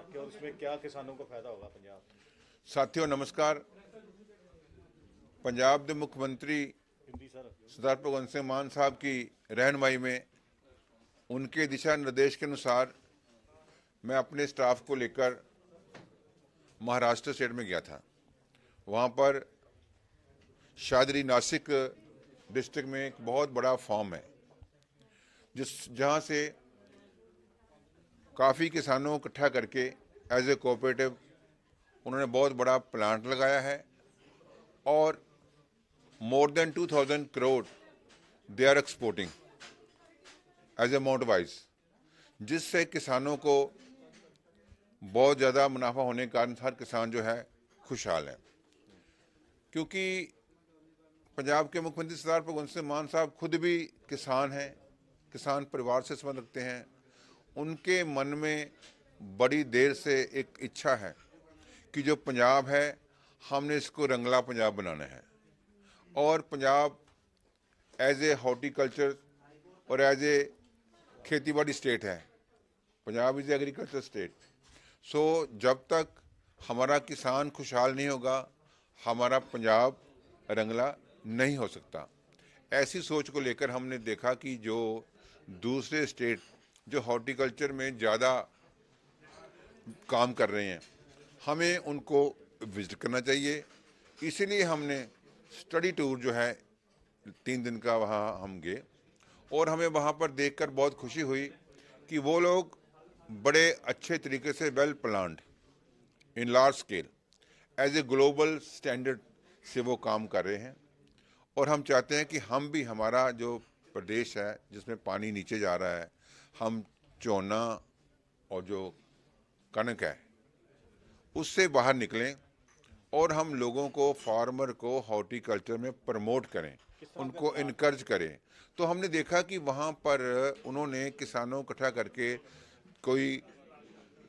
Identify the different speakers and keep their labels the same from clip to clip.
Speaker 1: कि और उसमें क्या किसानों को फायदा होगा पंजाब?
Speaker 2: साथियों नमस्कार। पंजाब के मुख्यमंत्री
Speaker 1: हिंदी सर।
Speaker 2: सरदार भगवंत सिंह मान साहब की रहनुमाई में उनके दिशा निर्देश के अनुसार मैं अपने स्टाफ को लेकर महाराष्ट्र स्टेट में गया था। वहाँ पर शादरी नासिक डिस्ट्रिक्ट में एक बहुत बड़ा फार्म है जहाँ से काफ़ी किसानों को इकट्ठा करके एज ए कोऑपरेटिव उन्होंने बहुत बड़ा प्लांट लगाया है और more than 2000 crore they are exporting as amount wise, जिससे किसानों को बहुत ज़्यादा मुनाफा होने के कारण हर किसान जो है खुशहाल है। क्योंकि पंजाब के मुख्यमंत्री सरदार भगवंत सिंह मान साहब खुद भी किसान हैं, किसान परिवार से संबंध रखते हैं। उनके मन में बड़ी देर से एक इच्छा है कि जो पंजाब है हमने इसको रंगला पंजाब बनाना है और पंजाब एज ए हॉर्टिकल्चर और एज ए खेतीबाड़ी स्टेट है। Punjab is agriculture state. So जब तक हमारा किसान खुशहाल नहीं होगा हमारा पंजाब रंगला नहीं हो सकता। ऐसी सोच को लेकर हमने देखा कि जो दूसरे स्टेट जो हॉर्टिकल्चर में ज़्यादा काम कर रहे हैं हमें उनको विजिट करना चाहिए। इसीलिए हमने स्टडी टूर जो है 3 दिन का वहाँ हम गए और हमें वहाँ पर देखकर बहुत खुशी हुई कि वो लोग बड़े अच्छे तरीके से well planned in large scale as a global standard से वो काम कर रहे हैं। और हम चाहते हैं कि हम भी, हमारा जो प्रदेश है जिसमें पानी नीचे जा रहा है, हम चोना और जो कनक है उससे बाहर निकलें और हम लोगों को, फार्मर को हॉर्टिकल्चर में प्रमोट करें, उनको इनकरेज करें। तो हमने देखा कि वहाँ पर उन्होंने किसानों को इकट्ठा करके कोई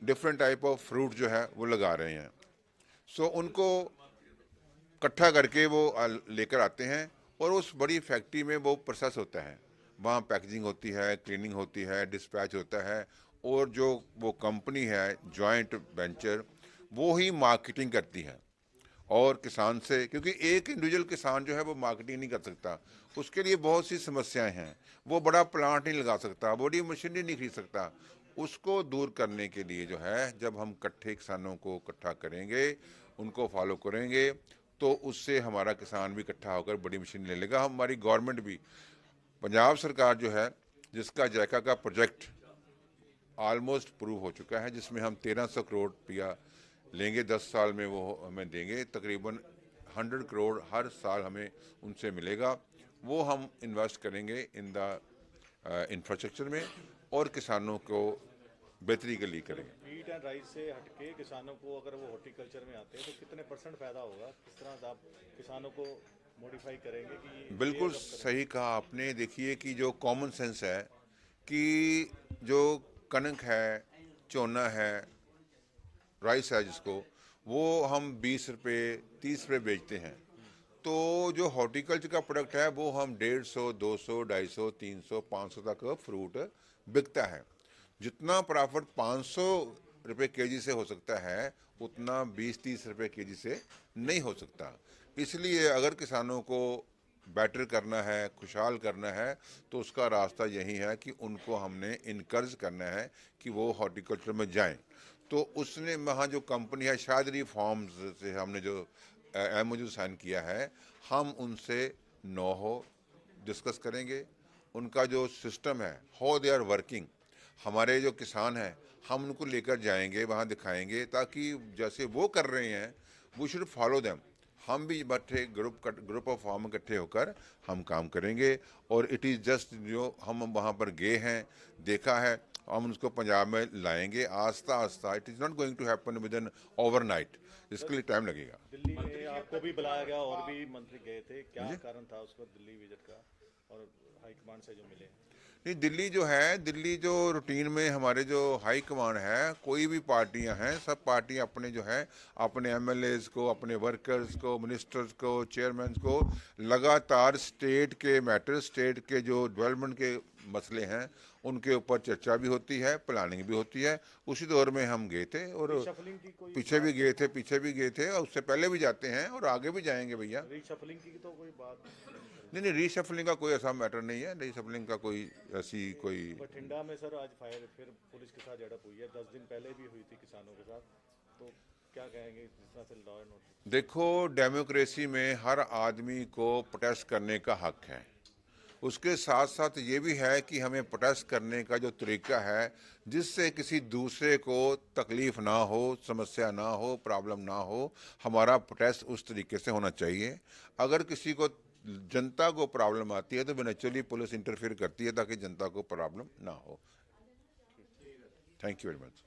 Speaker 2: डिफरेंट टाइप ऑफ फ्रूट जो है वो लगा रहे हैं। सो उनको इकट्ठा करके वो लेकर आते हैं और उस बड़ी फैक्ट्री में वो प्रोसेस होता है। वहाँ पैकेजिंग होती है, क्लीनिंग होती है, डिस्पैच होता है और जो वो कंपनी है जॉइंट वेंचर वो ही मार्केटिंग करती है और किसान से, क्योंकि एक इंडिविजुअल किसान जो है वो मार्केटिंग नहीं कर सकता, उसके लिए बहुत सी समस्याएं हैं। वो बड़ा प्लांट नहीं लगा सकता, बड़ी मशीनरी नहीं खरीद सकता। उसको दूर करने के लिए जो है जब हम इकट्ठे किसानों को इकट्ठा करेंगे, उनको फॉलो करेंगे, तो उससे हमारा किसान भी इकट्ठा होकर बड़ी मशीन ले लेगा। हमारी गवर्नमेंट भी, पंजाब सरकार जो है जिसका जायका का प्रोजेक्ट ऑलमोस्ट प्रूव हो चुका है, जिसमें हम 1300 करोड़ रुपया लेंगे, 10 साल में वो हमें देंगे। तकरीबन 100 करोड़ हर साल हमें उनसे मिलेगा। वो हम इन्वेस्ट करेंगे इन द इंफ्रास्ट्रक्चर में और किसानों को बेहतरी के लिए करेंगे।
Speaker 1: वीट एंड राइस से हटके किसानों को अगर वो हॉर्टिकल्चर में आते हैं तो कितने परसेंट फायदा होगा? किस तरह आप किसानों को मॉडिफाई करेंगे कि ये
Speaker 2: बिल्कुल
Speaker 1: अडॉप्ट करें?
Speaker 2: सही कहा आपने। देखिए कि जो कॉमन सेंस है कि जो कनक है, चोना है, राइस है, जिसको वो हम 20 रुपये 30 रुपये बेचते हैं, तो जो हॉर्टिकल्चर का प्रोडक्ट है वो हम 150, 200, 250, 300, 500 तक फ्रूट बिकता है। जितना प्रॉफिट 500 रुपये केजी से हो सकता है उतना 20-30 रुपये केजी से नहीं हो सकता। इसलिए अगर किसानों को बेटर करना है, खुशहाल करना है, तो उसका रास्ता यही है कि उनको हमने इनकरेज करना है कि वो हॉर्टिकल्चर में जाएं। तो उसने वहाँ जो कंपनी है शादरी फार्म्स से हमने जो MOU साइन किया है, हम उनसे नो हो डिस्कस करेंगे। उनका जो सिस्टम है, हाउ दे आर वर्किंग, हमारे जो किसान हैं हम उनको लेकर जाएंगे, वहाँ दिखाएंगे, ताकि जैसे वो कर रहे हैं वी शुड फॉलो देम। हम भी इकट्ठे ग्रुप ऑफ फार्म इकट्ठे होकर हम काम करेंगे। और इट इज़ जस्ट जो हम वहाँ पर गए हैं, देखा है, हम उसको पंजाब में लाएंगे आस्ता आस्ता। It is not going to happen with an overnight, इसके लिए टाइम लगेगा।
Speaker 1: दिल्ली में आपको भी बुलाया गया और भी मंत्री गए थे, क्या
Speaker 2: जी
Speaker 1: कारण था उसको दिल्ली विजिट का और हाईकमांड से जो मिले?
Speaker 2: नहीं, दिल्ली जो है, दिल्ली जो रूटीन में हमारे जो हाई कमान है, कोई भी पार्टियां हैं, सब पार्टियां अपने जो है अपने MLAs को, अपने वर्कर्स को, मिनिस्टर्स को, चेयरमैन को लगातार स्टेट के मैटर, स्टेट के जो डेवलपमेंट के मसले हैं उनके ऊपर चर्चा भी होती है, प्लानिंग भी होती है। उसी दौर में हम गए थे और
Speaker 1: रीशफलिंग की कोई
Speaker 2: पीछे भी गए थे और उससे पहले भी जाते हैं और आगे भी जाएंगे भैया।
Speaker 1: रीशफलिंग की तो कोई बात
Speaker 2: नहीं नहीं, रीशफलिंग का कोई ऐसा मैटर नहीं है, रीशफलिंग का कोई ऐसी कोई।
Speaker 1: बठिंडा में सर आज फायर फिर पुलिस के साथ झड़प हुई है, 10 दिन पहले भी हुई थी किसानों के साथ, तो क्या कहेंगे जिस तरह से लॉ एंड ऑर्डर?
Speaker 2: देखो, डेमोक्रेसी में हर आदमी को प्रोटेस्ट करने का हक है। उसके साथ साथ ये भी है कि हमें प्रोटेस्ट करने का जो तरीका है जिससे किसी दूसरे को तकलीफ ना हो, समस्या ना हो, प्रॉब्लम ना हो, हमारा प्रोटेस्ट उस तरीके से होना चाहिए। अगर किसी को, जनता को प्रॉब्लम आती है तो नेचुरली पुलिस इंटरफेयर करती है ताकि जनता को प्रॉब्लम ना हो। Thank you very much.